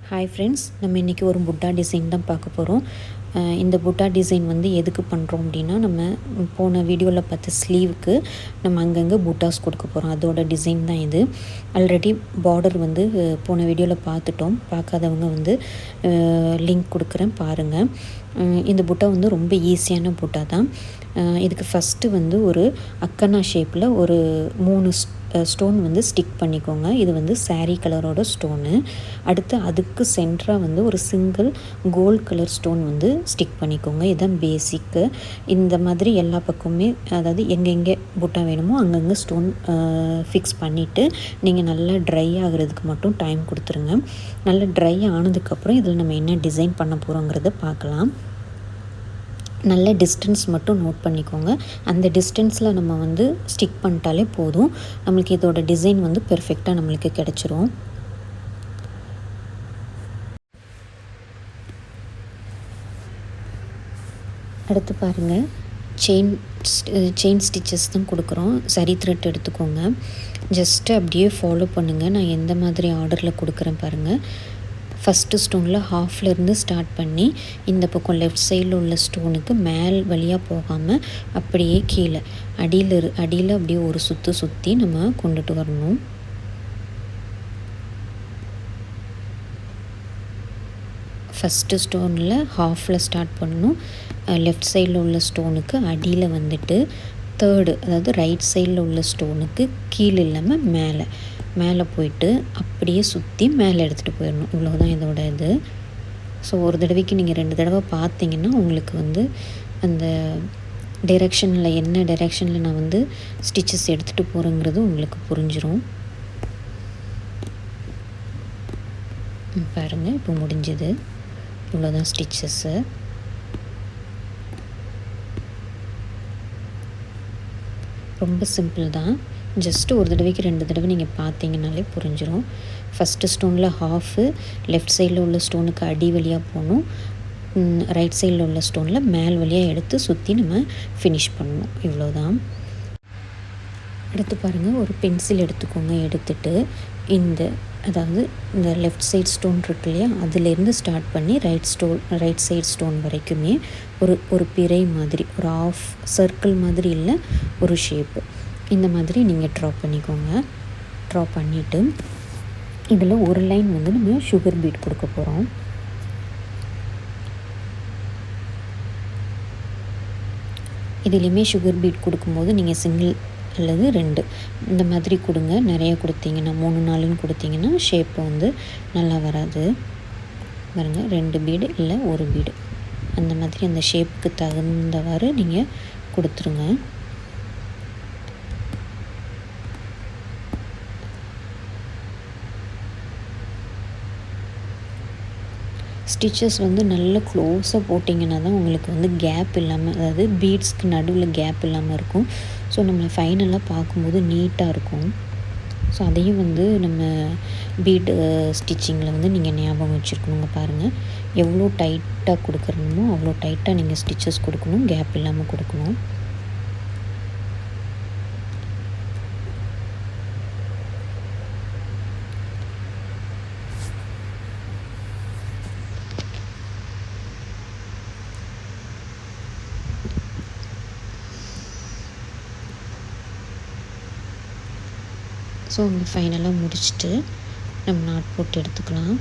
Hi friends, நம்ம இன்றைக்கி ஒரு புட்டா டிசைன் தான் பார்க்க போகிறோம். இந்த புட்டா டிசைன் வந்து எதுக்கு பண்ணுறோம் அப்படின்னா, நம்ம போன வீடியோவில் பார்த்த ஸ்லீவுக்கு நம்ம அங்கங்கே புட்டாஸ் கொடுக்க போகிறோம். அதோட டிசைன் தான் இது. ஆல்ரெடி பார்டர் வந்து போன வீடியோவில் பார்த்துட்டோம். பார்க்காதவங்க வந்து லிங்க் கொடுக்குறேன், பாருங்கள். இந்த புட்டா வந்து ரொம்ப ஈஸியான புட்டா தான். இதுக்கு ஃபஸ்ட்டு வந்து ஒரு அக்கனா ஷேப்பில் ஒரு 3 ஸ்டோன் வந்து ஸ்டிக் பண்ணிக்கோங்க. இது வந்து சாரீ கலரோட ஸ்டோனு. அடுத்து அதுக்கு சென்டராக வந்து ஒரு சிங்கிள் கோல்ட் கலர் ஸ்டோன் வந்து ஸ்டிக் பண்ணிக்கோங்க. இதுதான் பேசிக்கு. இந்த மாதிரி எல்லா பக்கமுமே, அதாவது எங்கெங்கே புட்டா வேணுமோ அங்கங்கே ஸ்டோன் ஃபிக்ஸ் பண்ணிவிட்டு நீங்கள் நல்லா ட்ரை ஆகிறதுக்கு மட்டும் டைம் கொடுத்துருங்க. நல்லா ட்ரை ஆனதுக்கப்புறம் இதில் நம்ம என்ன டிசைன் பண்ண போகிறோங்கிறத பார்க்கலாம். நல்ல டிஸ்டன்ஸ் மட்டும் நோட் பண்ணிக்கோங்க. அந்த டிஸ்டன்ஸில் நம்ம வந்து ஸ்டிக் பண்ணிட்டாலே போதும். நம்மளுக்கு இதோட டிசைன் வந்து பெர்ஃபெக்டாக நம்மளுக்கு கிடச்சிரும். அடுத்து பாருங்கள், செயின் ஸ்டிச்சஸ் தான் கொடுக்குறோம். சரி த்ரெட் எடுத்துக்கோங்க. ஜஸ்ட்டு அப்படியே ஃபாலோ பண்ணுங்கள். நான் எந்த மாதிரி ஆர்டரில் கொடுக்குறேன் பாருங்கள். ஃபஸ்ட்டு ஸ்டோனில் ஹாஃப்லேருந்து ஸ்டார்ட் பண்ணி இந்த பக்கம் லெஃப்ட் சைடில் உள்ள ஸ்டோனுக்கு மேல் வழியாக போகாமல் அப்படியே கீழே அடியில் அப்படியே ஒரு சுற்றி நம்ம கொண்டுட்டு வரணும். ஃபஸ்ட்டு ஸ்டோனில் ஹாஃபில் ஸ்டார்ட் பண்ணணும். லெஃப்ட் சைடில் உள்ள ஸ்டோனுக்கு அடியில் வந்துட்டு தேர்டு, அதாவது ரைட் சைடில் உள்ள ஸ்டோனுக்கு கீழே இல்லாமல் மேலே போயிட்டு அப்படியே சுற்றி மேலே எடுத்துகிட்டு போயிடணும். இவ்வளோதான் இதோட இது. ஸோ ஒரு தடவைக்கு நீங்கள் 2 தடவை பார்த்தீங்கன்னா உங்களுக்கு வந்து அந்த டைரெக்ஷனில் என்ன டைரெக்ஷனில் நான் வந்து ஸ்டிச்சஸ் எடுத்துகிட்டு போகிறேங்கிறது உங்களுக்கு புரிஞ்சிடும். பாருங்கள், இப்போ முடிஞ்சது. இவ்வளோதான் ஸ்டிச்சஸ்ஸு. ரொம்ப சிம்பிள் தான். ஜஸ்ட்டு ஒரு தடவைக்கு 2 தடவை நீங்கள் பார்த்தீங்கனாலே புரிஞ்சிடும். ஃபஸ்ட்டு ஸ்டோனில் ஹாஃபு, லெஃப்ட் சைடில் உள்ள ஸ்டோனுக்கு அடி வழியாக போகணும். ரைட் சைடில் உள்ள ஸ்டோனில் மேல் வழியாக எடுத்து சுற்றி நம்ம ஃபினிஷ் பண்ணணும். இவ்வளோதான். அடுத்து பாருங்கள், ஒரு பென்சில் எடுத்துக்கோங்க. எடுத்துகிட்டு அதாவது இந்த லெஃப்ட் சைட் ஸ்டோன் இருக்கு இல்லையா, அதுலேருந்து ஸ்டார்ட் பண்ணி ரைட் சைட் ஸ்டோன் வரைக்குமே ஒரு பிறை மாதிரி, ஒரு ஆஃப் சர்க்கிள் மாதிரி இல்லை, ஒரு ஷேப்பு இந்த மாதிரி நீங்கள் ட்ரா பண்ணிக்கோங்க. ட்ரா பண்ணிவிட்டு இதில் ஒரு லைன் வந்து நம்ம சுகர் பீட் கொடுக்க போகிறோம். இதுலேயுமே சுகர் பீட் கொடுக்கும்போது நீங்கள் சிங்கிள் அல்லது 2 இந்த மாதிரி கொடுங்க. நிறைய கொடுத்தீங்கன்னா 3 4ன்னு கொடுத்தீங்கன்னா ஷேப்பு வந்து நல்லா வராது. பாருங்கள், 2 பீடு இல்லை 1 பீடு அந்த மாதிரி அந்த ஷேப்புக்கு தகுந்தவாறு நீங்கள் கொடுத்துருங்க. ஸ்டிச்சஸ் வந்து நல்ல க்ளோஸாக போட்டிங்கன்னா தான் உங்களுக்கு வந்து கேப் இல்லாமல், அதாவது பீட்ஸ்க்கு நடுவில் கேப் இல்லாமல் இருக்கும். ஸோ நம்ம ஃபைனலாக பார்க்கும்போது நீட்டாக இருக்கும். ஸோ அதையும் வந்து நம்ம பீட் ஸ்டிச்சிங்கில் வந்து நீங்கள் ஞாபகம் வச்சுருக்கணுங்க. பாருங்கள், எவ்வளோ டைட்டாக கொடுக்குறணுமோ அவ்வளோ டைட்டாக நீங்கள் ஸ்டிச்சஸ் கொடுக்கணும், கேப் இல்லாமல் கொடுக்கணும். ஸோ இங்கே ஃபைனலாக முடிச்சுட்டு நம்ம நாட் போட்டு எடுத்துக்கலாம்.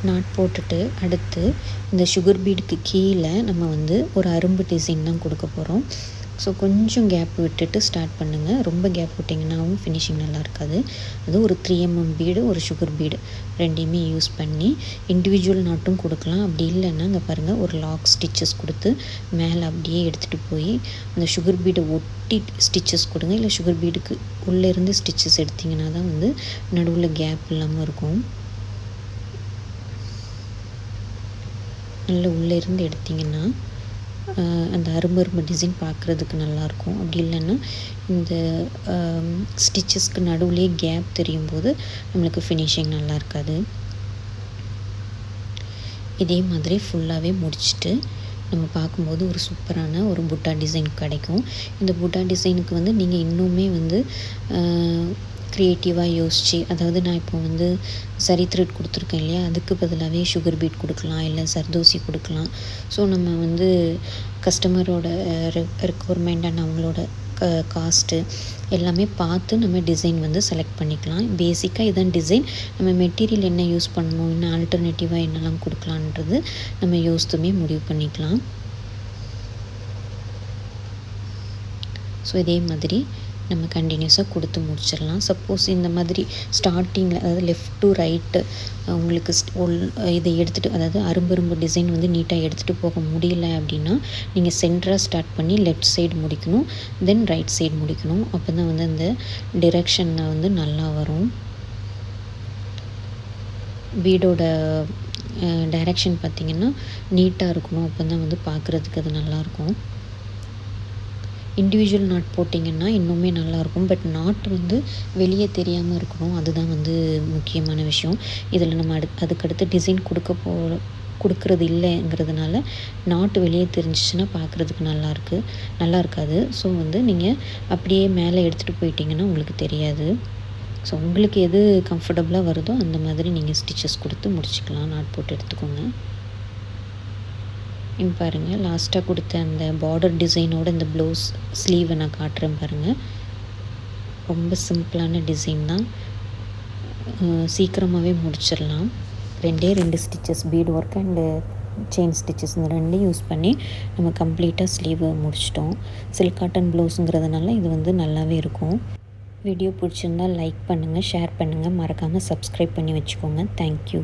நாட் போட்டுட்டு அடுத்து இந்த சுகர் பீடுக்கு கீழே நம்ம வந்து ஒரு அரும்பு டிசைன் தான் கொடுக்க போகிறோம். ஸோ கொஞ்சம் கேப் விட்டுட்டு ஸ்டார்ட் பண்ணுங்கள். ரொம்ப கேப் விட்டிங்கன்னாவும் ஃபினிஷிங் நல்லா இருக்காது. அது ஒரு 3 mm பீடு, ஒரு சுகர் பீடு ரெண்டையுமே யூஸ் பண்ணி இண்டிவிஜுவல் நாட்டும் கொடுக்கலாம். அப்படி இல்லைன்னா இங்கே பாருங்கள், ஒரு லாக் ஸ்டிச்சஸ் கொடுத்து மேலே அப்படியே எடுத்துகிட்டு போய் அந்த சுகர் பீடை ஒட்டி ஸ்டிச்சஸ் கொடுங்க. இல்லை சுகர் பீடுக்கு உள்ளேருந்து ஸ்டிச்சஸ் எடுத்திங்கன்னா தான் வந்து நடுவில் கேப் இல்லாமல் இருக்கும். நல்லா உள்ளே இருந்து எடுத்திங்கன்னா அந்த அரும்பு டிசைன் பார்க்குறதுக்கு நல்லாயிருக்கும். அப்படி இல்லைன்னா இந்த ஸ்டிச்சஸ்க்கு நடுவுலேயே கேப் தெரியும் போது நம்மளுக்கு ஃபினிஷிங் நல்லா இருக்காது. இதே மாதிரி ஃபுல்லாகவே முடிச்சுட்டு நம்ம பார்க்கும்போது ஒரு சூப்பரான ஒரு புட்டா டிசைன் கிடைக்கும். இந்த புட்டா டிசைனுக்கு வந்து நீங்கள் இன்னுமே வந்து க்ரியேட்டிவாக யோசித்து, அதாவது நான் இப்போ வந்து சரி த்ரெட் கொடுத்துருக்கேன் இல்லையா, அதுக்கு பதிலாகவே சுகர் பீட் கொடுக்கலாம், இல்லை சர்தோசி கொடுக்கலாம். ஸோ நம்ம வந்து கஸ்டமரோட ரெக்குவயர்மெண்ட் அண்ட் அவங்களோட காஸ்ட்டு எல்லாமே பார்த்து நம்ம டிசைன் வந்து செலக்ட் பண்ணிக்கலாம். பேசிக்காக இதான் டிசைன். நம்ம மெட்டீரியல் என்ன யூஸ் பண்ணணும், இன்னும் ஆல்டர்னேட்டிவாக என்னெல்லாம் கொடுக்கலான்றது நம்ம யோசித்துமே முடிவு பண்ணிக்கலாம். ஸோ இதே மாதிரி நம்ம கண்டினியூஸாக கொடுத்து முடிச்சிடலாம். சப்போஸ் இந்த மாதிரி ஸ்டார்டிங்கில், அதாவது லெஃப்ட் டு ரைட்டு உங்களுக்கு இதை எடுத்துகிட்டு, அதாவது அரும்பு டிசைன் வந்து நீட்டாக எடுத்துகிட்டு போக முடியல அப்படின்னா நீங்கள் சென்டராக ஸ்டார்ட் பண்ணி லெஃப்ட் சைடு முடிக்கணும், தென் ரைட் சைடு முடிக்கணும். அப்போ தான் வந்து அந்த டிரெக்ஷனில் வந்து நல்லா வரும். வீடோட டைரெக்ஷன் பார்த்திங்கன்னா நீட்டாக இருக்கணும். அப்போ தான் வந்து பார்க்குறதுக்கு அது நல்லாயிருக்கும். இண்டிவிஜுவல் நாட் போட்டிங்கன்னா இன்னுமே நல்லாயிருக்கும். பட் நாட் வந்து வெளியே தெரியாமல் இருக்கணும். அதுதான் வந்து முக்கியமான விஷயம். இதில் நம்ம அதுக்கடுத்து டிசைன் கொடுக்கறது இல்லைங்கிறதுனால நாட்டு வெளியே தெரிஞ்சிச்சுன்னா பார்க்குறதுக்கு நல்லா இருக்காது. ஸோ வந்து நீங்கள் அப்படியே மேலே எடுத்துகிட்டு போயிட்டிங்கன்னா உங்களுக்கு தெரியாது. ஸோ உங்களுக்கு எது கம்ஃபர்டபுளாக வருதோ அந்த மாதிரி நீங்கள் ஸ்டிச்சஸ் கொடுத்து முடிச்சுக்கலாம். நாட் போட்டு எடுத்துக்கோங்க. பாருங்கள், லாஸ்ட்டாக கொடுத்த அந்த பார்டர் டிசைனோட இந்த ப்ளவுஸ் ஸ்லீவை நான் காட்டுறேன் பாருங்கள். ரொம்ப சிம்பிளான டிசைன் தான், சீக்கிரமாகவே முடிச்சிடலாம். 2 stitches, beat work and chain stitches, இந்த 2 யூஸ் பண்ணி நம்ம கம்ப்ளீட்டாக ஸ்லீவை முடிச்சிட்டோம். சில்க் காட்டன் ப்ளவுஸுங்கிறதுனால இது வந்து நல்லாவே இருக்கும். வீடியோ பிடிச்சிருந்தால் லைக் பண்ணுங்கள், ஷேர் பண்ணுங்கள், மறக்காமல் சப்ஸ்கிரைப் பண்ணி வச்சுக்கோங்க. தேங்க்யூ.